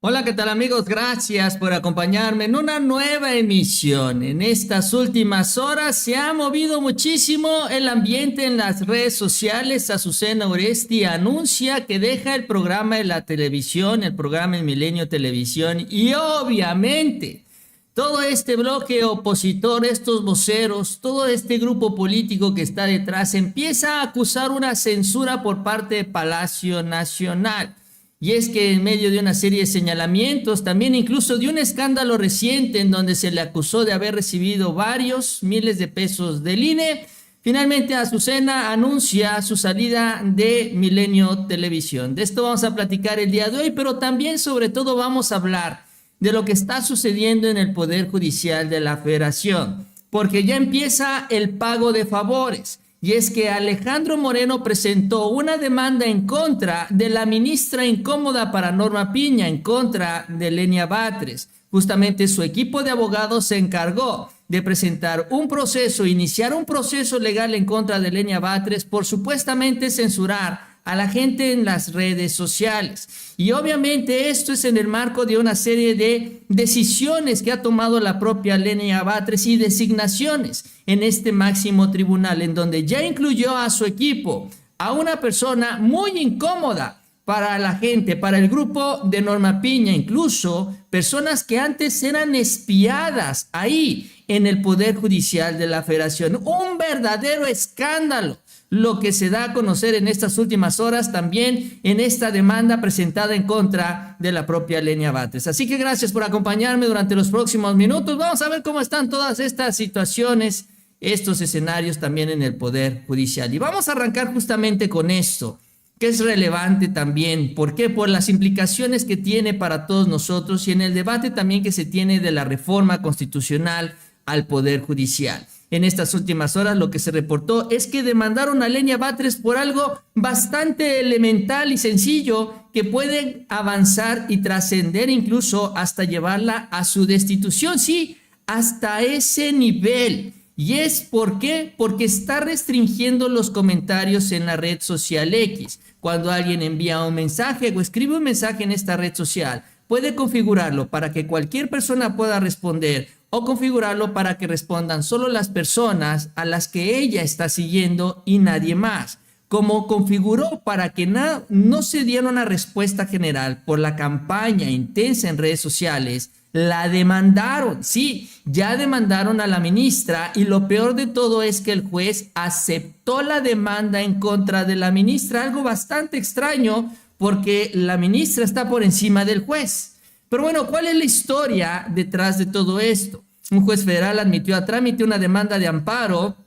Hola, ¿qué tal amigos? Gracias por acompañarme en una nueva emisión. En estas últimas horas se ha movido muchísimo el ambiente en las redes sociales. Azucena Oresti anuncia que deja el programa de la televisión, el programa en Milenio Televisión y obviamente todo este bloque opositor, estos voceros, todo este grupo político que está detrás empieza a acusar una censura por parte de Palacio Nacional. Y es que en medio de una serie de señalamientos, también incluso de un escándalo reciente en donde se le acusó de haber recibido varios miles de pesos del INE, finalmente Azucena anuncia su salida de Milenio Televisión. De esto vamos a platicar el día de hoy, pero también sobre todo vamos a hablar de lo que está sucediendo en el Poder Judicial de la Federación, porque ya empieza el pago de favores. Y es que Alejandro Moreno presentó una demanda en contra de la ministra incómoda para Norma Piña, en contra de Lenia Batres. Justamente su equipo de abogados se encargó de presentar un proceso, iniciar un proceso legal en contra de Lenia Batres por supuestamente censurar a la gente en las redes sociales. Y obviamente esto es en el marco de una serie de decisiones que ha tomado la propia Lenia Batres y designaciones en este máximo tribunal, en donde ya incluyó a su equipo, a una persona muy incómoda para la gente, para el grupo de Norma Piña, incluso personas que antes eran espiadas ahí en el Poder Judicial de la Federación. Un verdadero escándalo lo que se da a conocer en estas últimas horas, también en esta demanda presentada en contra de la propia Lenia Batres. Así que gracias por acompañarme durante los próximos minutos. Vamos a ver cómo están todas estas situaciones, estos escenarios también en el Poder Judicial. Y vamos a arrancar justamente con esto, que es relevante también. ¿Por qué? Por las implicaciones que tiene para todos nosotros y en el debate también que se tiene de la reforma constitucional al Poder Judicial. En estas últimas horas lo que se reportó es que demandaron a Lenia Batres por algo bastante elemental y sencillo que puede avanzar y trascender incluso hasta llevarla a su destitución. Sí, hasta ese nivel. ¿Y es por qué? Porque está restringiendo los comentarios en la red social X. Cuando alguien envía un mensaje o escribe un mensaje en esta red social, puede configurarlo para que cualquier persona pueda responder o configurarlo para que respondan solo las personas a las que ella está siguiendo y nadie más. Como configuró para que no se diera una respuesta general por la campaña intensa en redes sociales, la demandaron. Sí, ya demandaron a la ministra y lo peor de todo es que el juez aceptó la demanda en contra de la ministra, algo bastante extraño porque la ministra está por encima del juez. Pero bueno, ¿cuál es la historia detrás de todo esto? Un juez federal admitió a trámite una demanda de amparo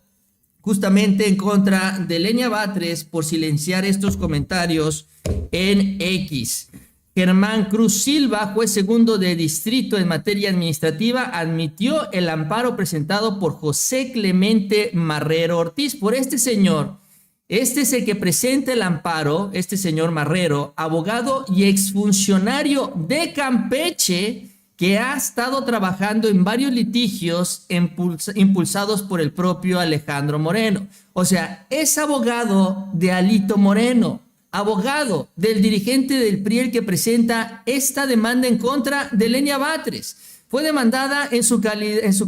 justamente en contra de Lenia Batres por silenciar estos comentarios en X. Germán Cruz Silva, juez segundo de distrito en materia administrativa, admitió el amparo presentado por José Clemente Marrero Ortiz. Por este señor, este es el que presenta el amparo, este señor Marrero, abogado y exfuncionario de Campeche, que ha estado trabajando en varios litigios impulsados por el propio Alejandro Moreno. O sea, es abogado de Alito Moreno, abogado del dirigente del PRI el que presenta esta demanda en contra de Lenia Batres. Fue demandada en su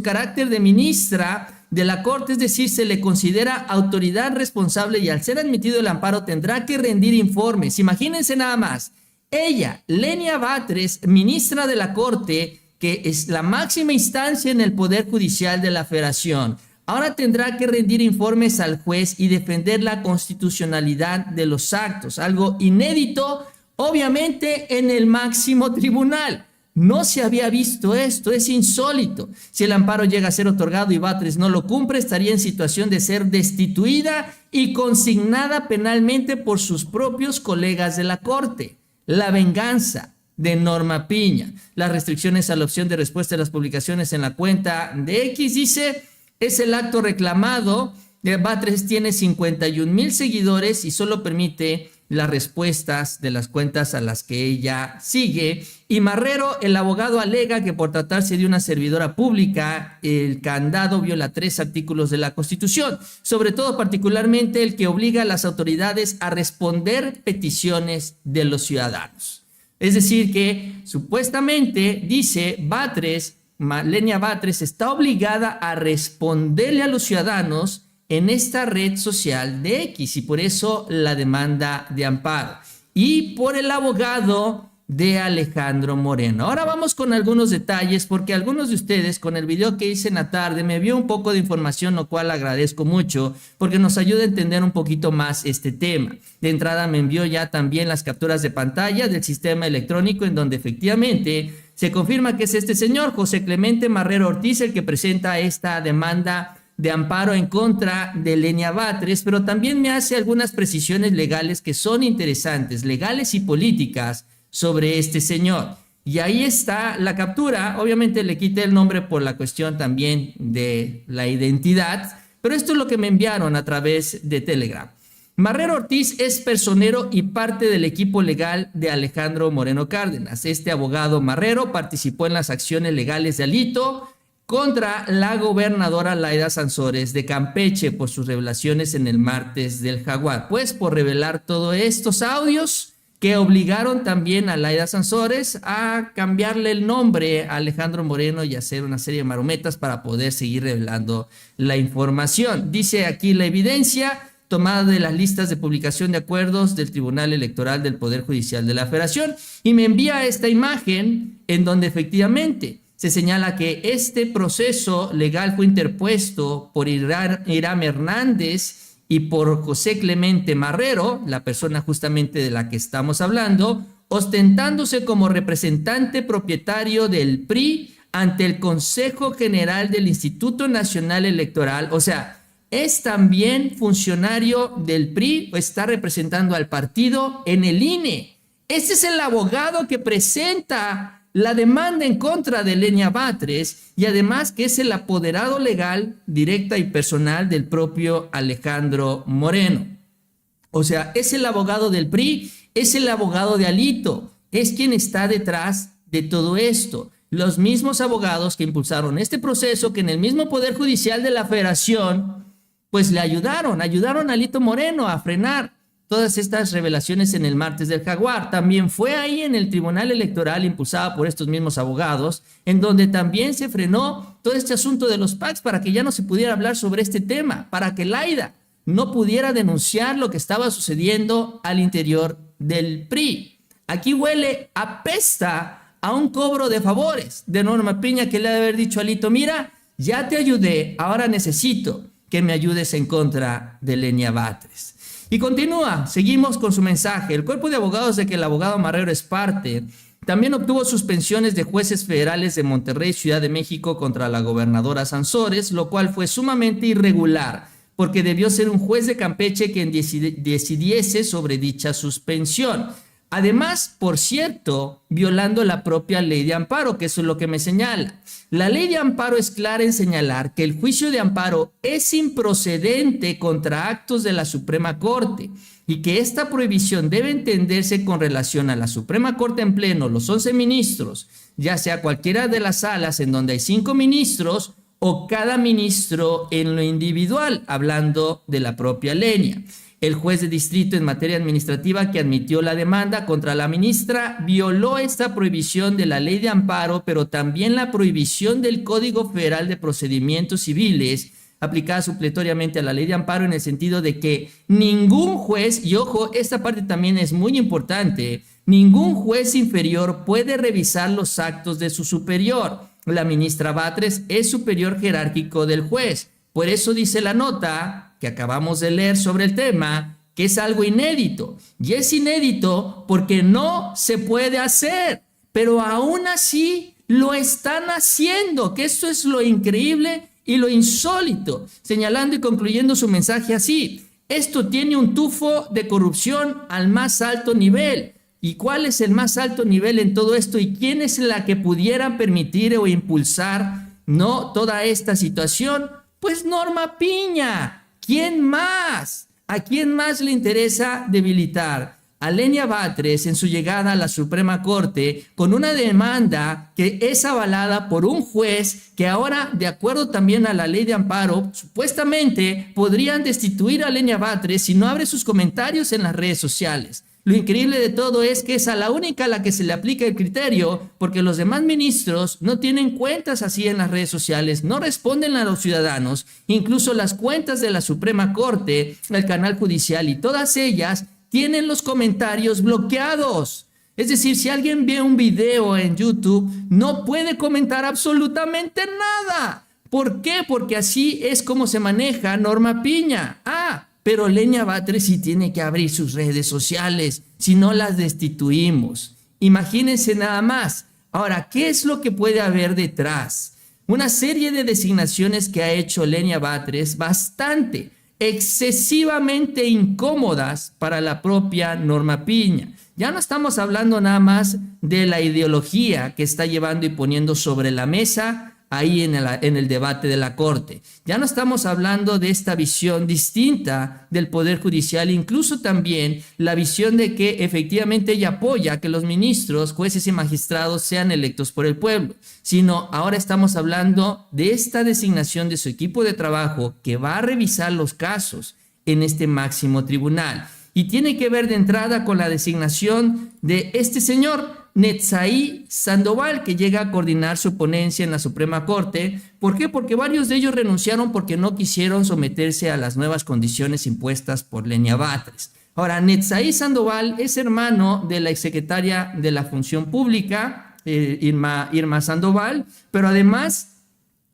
carácter de ministra de la Corte, es decir, se le considera autoridad responsable y al ser admitido el amparo tendrá que rendir informes. Imagínense nada más, ella, Lenia Batres, ministra de la Corte, que es la máxima instancia en el Poder Judicial de la Federación, ahora tendrá que rendir informes al juez y defender la constitucionalidad de los actos, algo inédito, obviamente, en el máximo tribunal. No se había visto esto, es insólito. Si el amparo llega a ser otorgado y Batres no lo cumple, estaría en situación de ser destituida y consignada penalmente por sus propios colegas de la Corte. La venganza de Norma Piña. Las restricciones a la opción de respuesta de las publicaciones en la cuenta de X, dice, es el acto reclamado. Batres tiene 51,000 seguidores y solo permite las respuestas de las cuentas a las que ella sigue. Y Marrero, el abogado, alega que por tratarse de una servidora pública, el candado viola 3 artículos de la Constitución, sobre todo particularmente el que obliga a las autoridades a responder peticiones de los ciudadanos. Es decir, que supuestamente dice Lenia Batres está obligada a responderle a los ciudadanos en esta red social de X y por eso la demanda de amparo. Y por el abogado de Alejandro Moreno. Ahora vamos con algunos detalles porque algunos de ustedes con el video que hice en la tarde me envió un poco de información, lo cual agradezco mucho porque nos ayuda a entender un poquito más este tema. De entrada me envió ya también las capturas de pantalla del sistema electrónico en donde efectivamente se confirma que es este señor José Clemente Marrero Ortiz el que presenta esta demanda de amparo en contra de Lenia Batres, pero también me hace algunas precisiones legales que son interesantes, legales y políticas, sobre este señor. Y ahí está la captura. Obviamente le quité el nombre por la cuestión también de la identidad, pero esto es lo que me enviaron a través de Telegram. Marrero Ortiz es personero y parte del equipo legal de Alejandro Moreno Cárdenas. Este abogado Marrero participó en las acciones legales de Alito contra la gobernadora Laida Sansores de Campeche por sus revelaciones en el martes del Jaguar. Pues por revelar todos estos audios que obligaron también a Laida Sansores a cambiarle el nombre a Alejandro Moreno y hacer una serie de marometas para poder seguir revelando la información. Dice aquí la evidencia tomada de las listas de publicación de acuerdos del Tribunal Electoral del Poder Judicial de la Federación y me envía esta imagen en donde efectivamente se señala que este proceso legal fue interpuesto por Hiram Hernández y por José Clemente Marrero, la persona justamente de la que estamos hablando, ostentándose como representante propietario del PRI ante el Consejo General del Instituto Nacional Electoral. O sea, es también funcionario del PRI o está representando al partido en el INE. Este es el abogado que presenta la demanda en contra de Lenia Batres y además que es el apoderado legal directa y personal del propio Alejandro Moreno. O sea, es el abogado del PRI, es el abogado de Alito, es quien está detrás de todo esto. Los mismos abogados que impulsaron este proceso que en el mismo Poder Judicial de la Federación, pues le ayudaron a Alito Moreno a frenar todas estas revelaciones en el martes del Jaguar. También fue ahí en el Tribunal Electoral impulsada por estos mismos abogados, en donde también se frenó todo este asunto de los PACs para que ya no se pudiera hablar sobre este tema, para que Laida no pudiera denunciar lo que estaba sucediendo al interior del PRI. Aquí huele, apesta a un cobro de favores de Norma Piña que le ha de haber dicho a Alito, mira, ya te ayudé, ahora necesito que me ayudes en contra de Lenia Batres. Y continúa, seguimos con su mensaje. El cuerpo de abogados de que el abogado Marrero es parte también obtuvo suspensiones de jueces federales de Monterrey y Ciudad de México contra la gobernadora Sansores, lo cual fue sumamente irregular, porque debió ser un juez de Campeche quien decidiese sobre dicha suspensión. Además, por cierto, violando la propia ley de amparo, que eso es lo que me señala. La ley de amparo es clara en señalar que el juicio de amparo es improcedente contra actos de la Suprema Corte y que esta prohibición debe entenderse con relación a la Suprema Corte en pleno, los 11 ministros, ya sea cualquiera de las salas en donde hay 5 ministros o cada ministro en lo individual, hablando de la propia Lenia. El juez de distrito en materia administrativa que admitió la demanda contra la ministra violó esta prohibición de la ley de amparo, pero también la prohibición del Código Federal de Procedimientos Civiles, aplicada supletoriamente a la ley de amparo en el sentido de que ningún juez, y ojo, esta parte también es muy importante, ningún juez inferior puede revisar los actos de su superior. La ministra Batres es superior jerárquico del juez. Por eso dice la nota que acabamos de leer sobre el tema, que es algo inédito. Y es inédito porque no se puede hacer, pero aún así lo están haciendo, que esto es lo increíble y lo insólito, señalando y concluyendo su mensaje así. Esto tiene un tufo de corrupción al más alto nivel. ¿Y cuál es el más alto nivel en todo esto? ¿Y quién es la que pudiera permitir o impulsar toda esta situación? Pues Norma Piña. ¿Quién más? ¿A quién más le interesa debilitar a Lenia Batres en su llegada a la Suprema Corte con una demanda que es avalada por un juez que ahora, de acuerdo también a la ley de amparo, supuestamente podrían destituir a Lenia Batres si no abre sus comentarios en las redes sociales? Lo increíble de todo es que es a la única a la que se le aplica el criterio, porque los demás ministros no tienen cuentas así en las redes sociales, no responden a los ciudadanos, incluso las cuentas de la Suprema Corte, el canal judicial y todas ellas tienen los comentarios bloqueados. Es decir, si alguien ve un video en YouTube, no puede comentar absolutamente nada. ¿Por qué? Porque así es como se maneja Norma Piña. Pero Lenia Batres sí tiene que abrir sus redes sociales, si no las destituimos. Imagínense nada más. Ahora, ¿qué es lo que puede haber detrás? Una serie de designaciones que ha hecho Lenia Batres bastante, excesivamente incómodas para la propia Norma Piña. Ya no estamos hablando nada más de la ideología que está llevando y poniendo sobre la mesa ahí en el debate de la Corte. Ya no estamos hablando de esta visión distinta del Poder Judicial, incluso también la visión de que efectivamente ella apoya que los ministros, jueces y magistrados sean electos por el pueblo, sino ahora estamos hablando de esta designación de su equipo de trabajo que va a revisar los casos en este máximo tribunal. Y tiene que ver de entrada con la designación de este señor, Netzaí Sandoval, que llega a coordinar su ponencia en la Suprema Corte. ¿Por qué? Porque varios de ellos renunciaron porque no quisieron someterse a las nuevas condiciones impuestas por Lenia Batres. Ahora, Netzaí Sandoval es hermano de la exsecretaria de la Función Pública, Irma Sandoval, pero además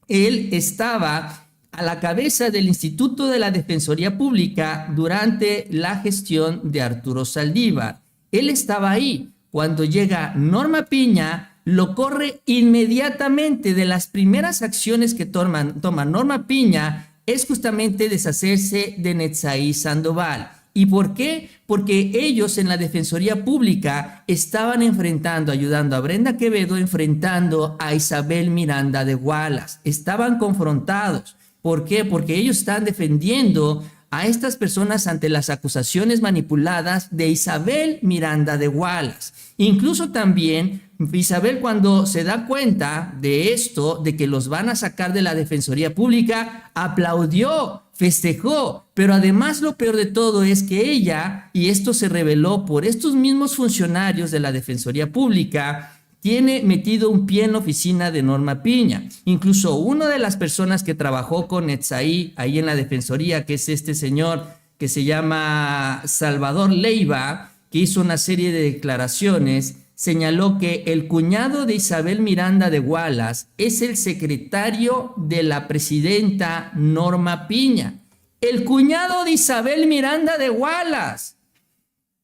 él estaba a la cabeza del Instituto de la Defensoría Pública durante la gestión de Arturo Saldívar. Él estaba ahí. Cuando llega Norma Piña, lo corre inmediatamente. De las primeras acciones que toma Norma Piña es justamente deshacerse de Netzaí Sandoval. ¿Y por qué? Porque ellos en la Defensoría Pública estaban ayudando a Brenda Quevedo, enfrentando a Isabel Miranda de Wallace. Estaban confrontados. ¿Por qué? Porque ellos están defendiendo a estas personas ante las acusaciones manipuladas de Isabel Miranda de Wallace. Incluso también Isabel, cuando se da cuenta de esto, de que los van a sacar de la Defensoría Pública, aplaudió, festejó, pero además lo peor de todo es que ella, y esto se reveló por estos mismos funcionarios de la Defensoría Pública, tiene metido un pie en la oficina de Norma Piña. Incluso una de las personas que trabajó con Netzaí ahí en la Defensoría, que es este señor que se llama Salvador Leiva, que hizo una serie de declaraciones, señaló que el cuñado de Isabel Miranda de Wallace es el secretario de la presidenta Norma Piña. El cuñado de Isabel Miranda de Wallace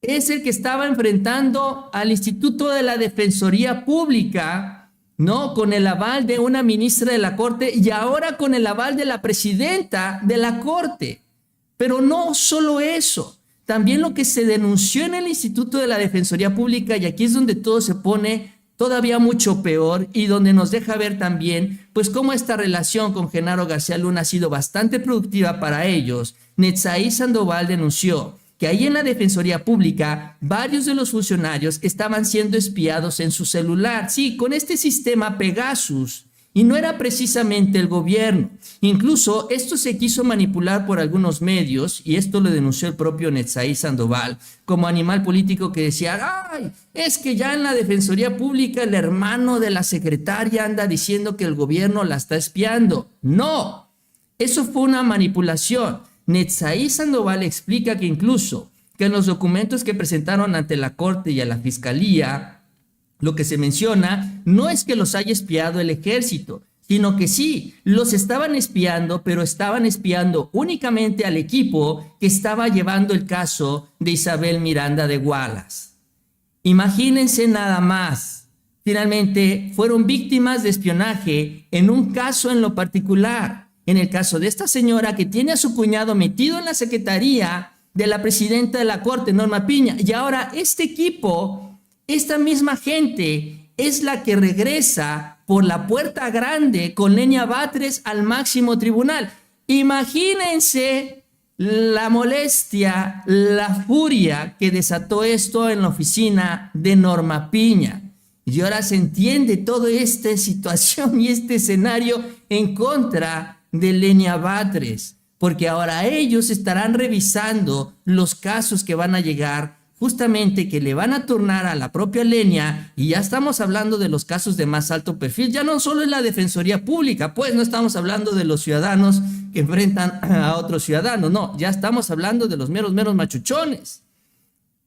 es el que estaba enfrentando al Instituto de la Defensoría Pública, ¿no? Con el aval de una ministra de la Corte y ahora con el aval de la presidenta de la Corte. Pero no solo eso, también lo que se denunció en el Instituto de la Defensoría Pública, y aquí es donde todo se pone todavía mucho peor y donde nos deja ver también pues cómo esta relación con Genaro García Luna ha sido bastante productiva para ellos. Netzaí Sandoval denunció que ahí en la Defensoría Pública varios de los funcionarios estaban siendo espiados en su celular, sí, con este sistema Pegasus, y no era precisamente el gobierno. Incluso esto se quiso manipular por algunos medios, y esto lo denunció el propio Netzaí Sandoval, como animal político que decía, ¡ay! Es que ya en la Defensoría Pública el hermano de la secretaria anda diciendo que el gobierno la está espiando. ¡No! Eso fue una manipulación. Netzaí Sandoval explica que incluso que en los documentos que presentaron ante la Corte y a la Fiscalía, lo que se menciona no es que los haya espiado el ejército, sino que sí, los estaban espiando, pero estaban espiando únicamente al equipo que estaba llevando el caso de Isabel Miranda de Wallace. Imagínense nada más. Finalmente, fueron víctimas de espionaje en un caso en lo particular. En el caso de esta señora que tiene a su cuñado metido en la secretaría de la presidenta de la Corte, Norma Piña, y ahora este equipo, esta misma gente, es la que regresa por la puerta grande con Lenia Batres al máximo tribunal. Imagínense la molestia, la furia que desató esto en la oficina de Norma Piña. Y ahora se entiende toda esta situación y este escenario en contra de Lenia Batres, porque ahora ellos estarán revisando los casos que van a llegar justamente que le van a turnar a la propia Lenia, y ya estamos hablando de los casos de más alto perfil, ya no solo es la Defensoría Pública, pues no estamos hablando de los ciudadanos que enfrentan a otros ciudadanos, no, ya estamos hablando de los meros machuchones.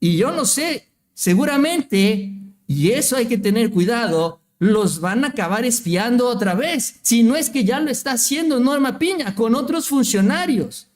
Y yo no sé, seguramente, y eso hay que tener cuidado, los van a acabar espiando otra vez, si no es que ya lo está haciendo Norma Piña con otros funcionarios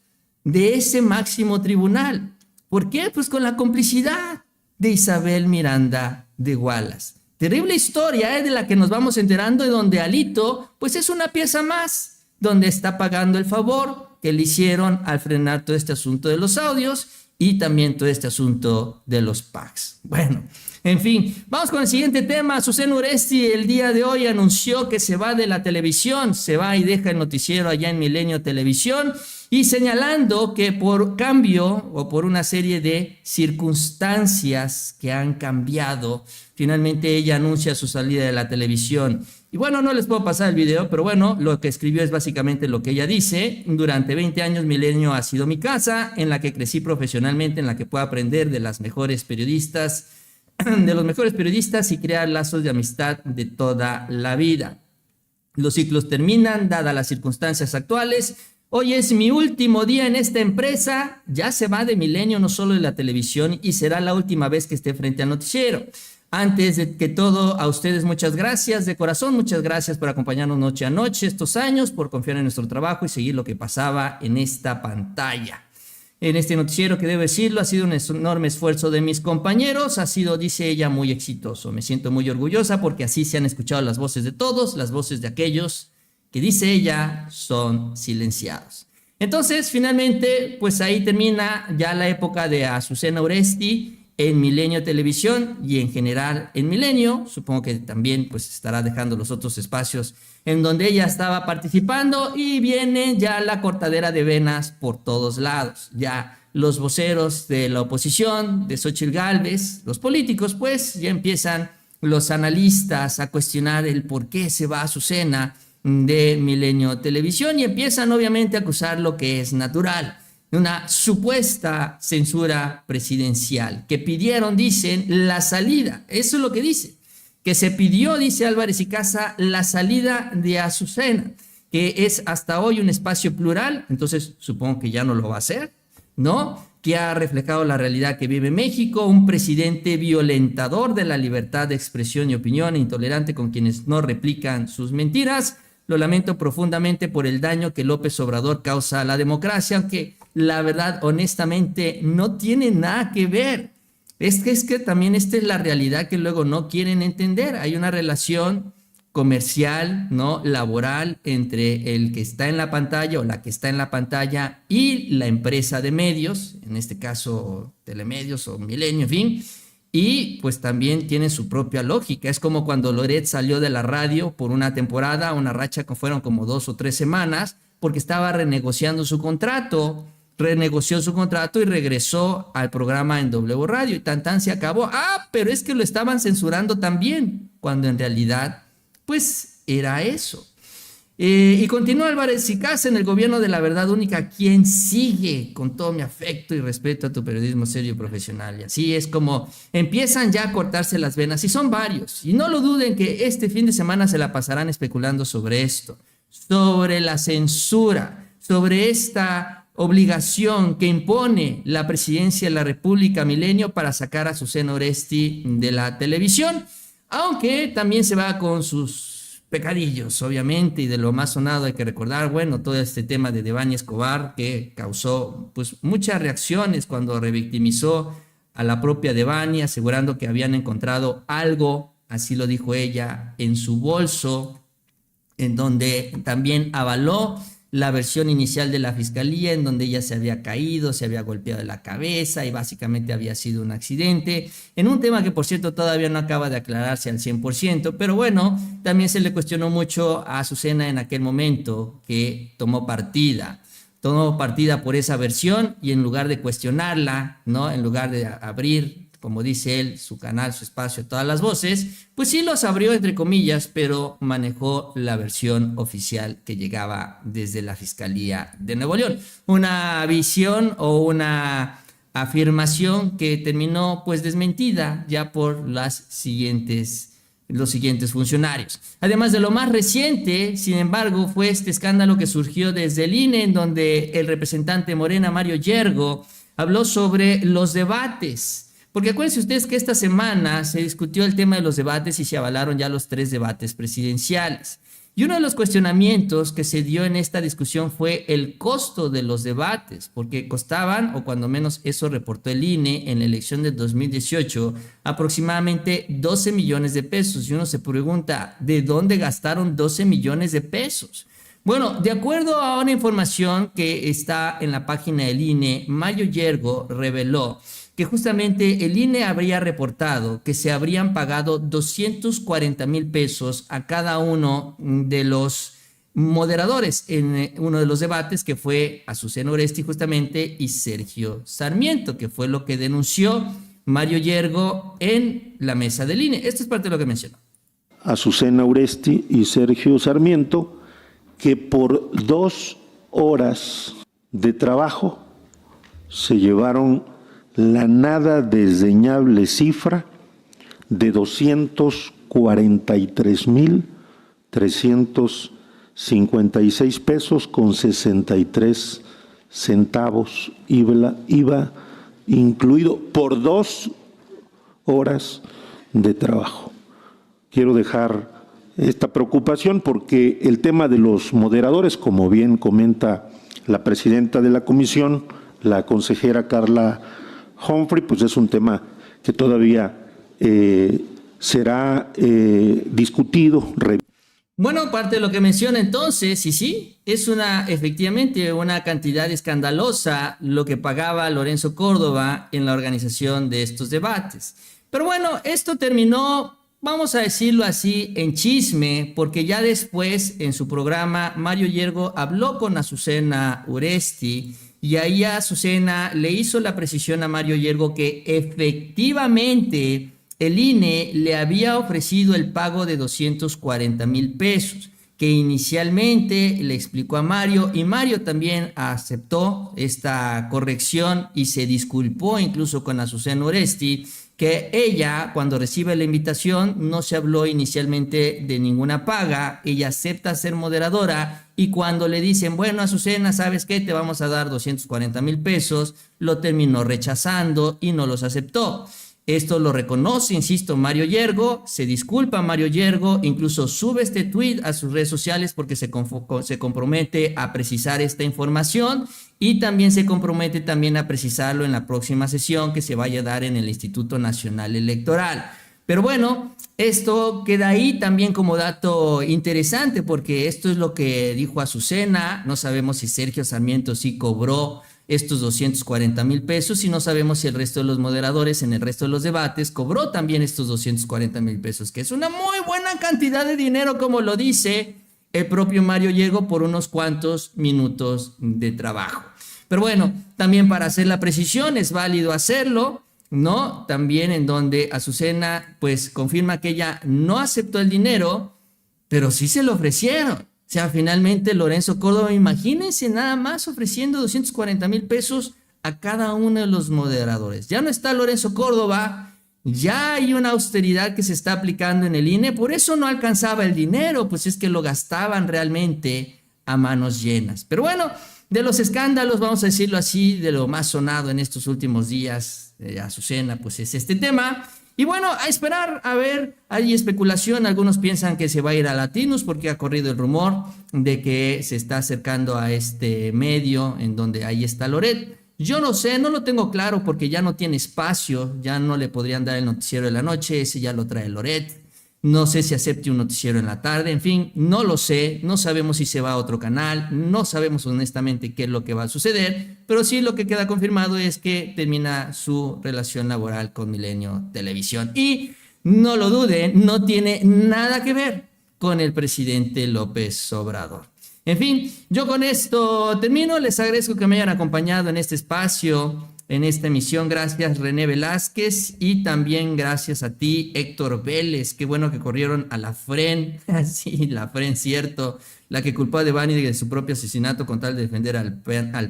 de ese máximo tribunal. ¿Por qué? Pues con la complicidad de Isabel Miranda de Wallace. Terrible historia, de la que nos vamos enterando, y donde Alito pues es una pieza más, donde está pagando el favor que le hicieron al frenar todo este asunto de los audios y también todo este asunto de los PACs. Bueno, en fin, vamos con el siguiente tema. Azucena Uresti el día de hoy anunció que se va de la televisión, se va y deja el noticiero allá en Milenio Televisión, y señalando que por cambio o por una serie de circunstancias que han cambiado, finalmente ella anuncia su salida de la televisión. Y bueno, no les puedo pasar el video, pero bueno, lo que escribió es básicamente lo que ella dice: durante 20 años Milenio ha sido mi casa, en la que crecí profesionalmente, en la que puedo aprender de las mejores periodistas, de los mejores periodistas, y crear lazos de amistad de toda la vida. Los ciclos terminan, dadas las circunstancias actuales. Hoy es mi último día en esta empresa, ya se va de Milenio, no solo de la televisión, y será la última vez que esté frente al noticiero. Antes de que todo, a ustedes muchas gracias de corazón, muchas gracias por acompañarnos noche a noche estos años, por confiar en nuestro trabajo y seguir lo que pasaba en esta pantalla. En este noticiero, que debo decirlo, ha sido un enorme esfuerzo de mis compañeros, ha sido, dice ella, muy exitoso. Me siento muy orgullosa porque así se han escuchado las voces de todos, las voces de aquellos que, dice ella, son silenciados. Entonces, finalmente, pues ahí termina ya la época de Azucena Uresti en Milenio Televisión y en general en Milenio. Supongo que también pues estará dejando los otros espacios en donde ella estaba participando, y viene ya la cortadera de venas por todos lados. Ya los voceros de la oposición, de Xóchitl Gálvez, los políticos, pues ya empiezan los analistas a cuestionar el por qué se va Azucena de Milenio Televisión, y empiezan obviamente a acusar lo que es natural, una supuesta censura presidencial, que pidieron, dicen, la salida. Eso es lo que dice, que se pidió, dice Álvarez y Casa, la salida de Azucena, que es hasta hoy un espacio plural, entonces supongo que ya no lo va a hacer, ¿no? Que ha reflejado la realidad que vive México, un presidente violentador de la libertad de expresión y opinión, intolerante con quienes no replican sus mentiras. Lo lamento profundamente por el daño que López Obrador causa a la democracia, aunque la verdad, honestamente, no tiene nada que ver. Es que también esta es la realidad que luego no quieren entender. Hay una relación comercial, ¿no?, laboral, entre el que está en la pantalla o la que está en la pantalla y la empresa de medios, en este caso Telemedios o Milenio, en fin. Y pues también tiene su propia lógica. Es como cuando Loret salió de la radio por una temporada, una racha que fueron como 2 o 3 semanas, porque estaba renegociando su contrato. Renegoció su contrato y regresó al programa en W Radio, y tan se acabó. Pero es que lo estaban censurando también, cuando en realidad pues era eso. Y continúa Álvarez y Casa: en el gobierno de la verdad única, quien sigue con todo mi afecto y respeto a tu periodismo serio y profesional. Y así es como empiezan ya a cortarse las venas, y son varios. Y no lo duden que este fin de semana se la pasarán especulando sobre esto, sobre la censura, sobre esta obligación que impone la presidencia de la República Milenio para sacar a Azucena Uresti de la televisión, aunque también se va con sus pecadillos, obviamente. Y de lo más sonado hay que recordar, bueno, todo este tema de Devani Escobar, que causó pues muchas reacciones cuando revictimizó a la propia Devani, asegurando que habían encontrado algo, así lo dijo ella, en su bolso, en donde también avaló la versión inicial de la fiscalía, en donde ella se había caído, se había golpeado en la cabeza y básicamente había sido un accidente, en un tema que por cierto todavía no acaba de aclararse al 100%, pero bueno, también se le cuestionó mucho a Azucena en aquel momento, que tomó partida por esa versión, y en lugar de cuestionarla, ¿no?, en lugar de abrir, como dice él, su canal, su espacio, todas las voces, pues sí los abrió entre comillas, pero manejó la versión oficial que llegaba desde la Fiscalía de Nuevo León. Una visión o una afirmación que terminó pues desmentida ya por los siguientes funcionarios. Además de lo más reciente, sin embargo, fue este escándalo que surgió desde el INE, en donde el representante Morena, Mario Yergo, habló sobre los debates. Porque acuérdense ustedes que esta semana se discutió el tema de los debates y se avalaron ya los 3 debates presidenciales. Y uno de los cuestionamientos que se dio en esta discusión fue el costo de los debates, porque costaban, o cuando menos eso reportó el INE en la elección del 2018, aproximadamente 12 millones de pesos. Y uno se pregunta, ¿de dónde gastaron 12 millones de pesos? Bueno, de acuerdo a una información que está en la página del INE, Mario Yergo reveló que justamente el INE habría reportado que se habrían pagado 240,000 pesos a cada uno de los moderadores en uno de los debates, que fue Azucena Oresti justamente y Sergio Sarmiento, que fue lo que denunció Mario Yergo en la mesa del INE. Esto es parte de lo que mencionó. Azucena Oresti y Sergio Sarmiento, que por 2 horas de trabajo se llevaron la nada desdeñable cifra de 243,356 pesos con 63 centavos, IVA incluido, por 2 horas de trabajo. Quiero dejar esta preocupación porque el tema de los moderadores, como bien comenta la presidenta de la comisión, la consejera Carla Humphrey, pues es un tema que todavía será discutido. Bueno, parte de lo que menciona entonces, y sí, es efectivamente una cantidad escandalosa lo que pagaba Lorenzo Córdoba en la organización de estos debates. Pero bueno, esto terminó, vamos a decirlo así, en chisme, porque ya después en su programa Mario Yergo habló con Azucena Oresti. Y ahí Azucena le hizo la precisión a Mario Yergo que efectivamente el INE le había ofrecido el pago de 240,000 pesos, que inicialmente le explicó a Mario, y Mario también aceptó esta corrección y se disculpó incluso con Azucena Oresti, que ella, cuando recibe la invitación, no se habló inicialmente de ninguna paga. Ella acepta ser moderadora, y cuando le dicen, bueno, Azucena, ¿sabes qué? Te vamos a dar 240,000 pesos, lo terminó rechazando y no los aceptó. Esto lo reconoce, insisto, Mario Yergo, se disculpa Mario Yergo, incluso sube este tweet a sus redes sociales porque se compromete a precisar esta información, y también se compromete también a precisarlo en la próxima sesión que se vaya a dar en el Instituto Nacional Electoral. Pero bueno, esto queda ahí también como dato interesante, porque esto es lo que dijo Azucena. No sabemos si Sergio Sarmiento sí cobró estos 240,000 pesos, y no sabemos si el resto de los moderadores en el resto de los debates cobró también estos 240,000 pesos, que es una muy buena cantidad de dinero, como lo dice el propio Mario Yergo, por unos cuantos minutos de trabajo. Pero bueno, también para hacer la precisión es válido hacerlo, ¿no? También en donde Azucena pues confirma que ella no aceptó el dinero, pero sí se lo ofrecieron. O sea, finalmente Lorenzo Córdoba, imagínense nada más ofreciendo 240,000 pesos a cada uno de los moderadores. Ya no está Lorenzo Córdoba, ya hay una austeridad que se está aplicando en el INE, por eso no alcanzaba el dinero, pues es que lo gastaban realmente a manos llenas. Pero bueno, de los escándalos, vamos a decirlo así, de lo más sonado en estos últimos días, Azucena, pues es este tema. Y bueno, a esperar, a ver, hay especulación, algunos piensan que se va a ir a Latinos porque ha corrido el rumor de que se está acercando a este medio en donde ahí está Loret. Yo no sé, no lo tengo claro porque ya no tiene espacio, ya no le podrían dar el noticiero de la noche, ese ya lo trae Loret. No sé si acepte un noticiero en la tarde, en fin, no lo sé, no sabemos si se va a otro canal, no sabemos honestamente qué es lo que va a suceder, pero sí lo que queda confirmado es que termina su relación laboral con Milenio Televisión. Y no lo duden, no tiene nada que ver con el presidente López Obrador. En fin, yo con esto termino, les agradezco que me hayan acompañado en este espacio en esta emisión. Gracias, René Velázquez, y también gracias a ti, Héctor Vélez. Qué bueno que corrieron a la FREN. Sí, la FREN, cierto. La que culpó a Devani de su propio asesinato con tal de defender al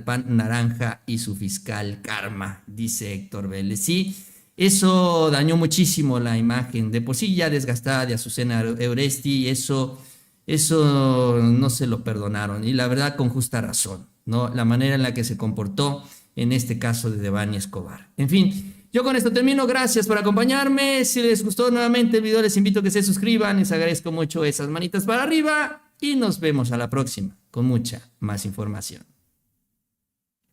PAN naranja y su fiscal Karma, dice Héctor Vélez. Sí, eso dañó muchísimo la imagen, de por sí ya desgastada de Azucena Euresti. Eso no se lo perdonaron, y la verdad con justa razón, ¿no? La manera en la que se comportó en este caso de Devani Escobar. En fin, yo con esto termino. Gracias por acompañarme. Si les gustó nuevamente el video, les invito a que se suscriban. Les agradezco mucho esas manitas para arriba y nos vemos a la próxima con mucha más información.